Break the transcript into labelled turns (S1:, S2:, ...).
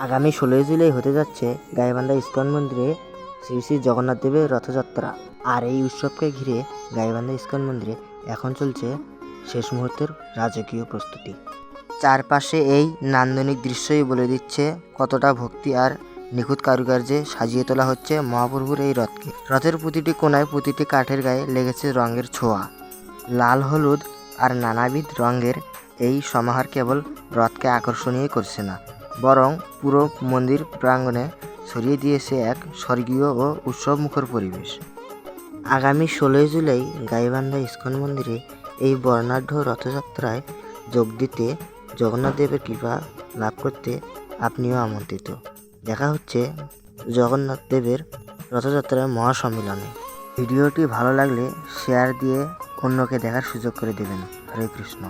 S1: আগামী 16 জুলাই হতে যাচ্ছে গাইবান্ধা ইস্কন মন্দিরে শ্রী শ্রী জগন্নাথ দেবের রথযাত্রা। আর এই উৎসবকে ঘিরে গাইবান্ধা ইস্কন মন্দিরে এখন চলছে শেষ মুহূর্তের রাজকীয় প্রস্তুতি। চারপাশে এই নান্দনিক দৃশ্যই বলে দিচ্ছে কতটা ভক্তি আর নিখুঁত কারুকার্যে সাজিয়ে তোলা হচ্ছে মহাপ্রভুর এই রথকে। রথের প্রতিটি কোণায় প্রতিটি কাঠের গায়ে লেগেছে রঙের ছোঁয়া। লাল, হলুদ আর নানাবিধ রঙের এই সমাহার কেবল রথকে আকর্ষণীয় করছে না, বরং পুরো মন্দির প্রাঙ্গণে ছড়িয়ে দিয়েছে এক স্বর্গীয় ও উৎসবমুখর পরিবেশ। আগামী 16 জুলাই গাইবান্ধা ইস্কন মন্দিরে এই বর্ণাঢ্য রথযাত্রায় যোগ দিতে, জগন্নাথ দেবের কৃপা লাভ করতে আপনিও আমন্ত্রিত। দেখা হচ্ছে জগন্নাথ দেবের রথযাত্রার মহাসম্মিলনে। ভিডিওটি ভালো লাগলে শেয়ার দিয়ে অন্যকে দেখার সুযোগ করে দেবেন। হরে কৃষ্ণ।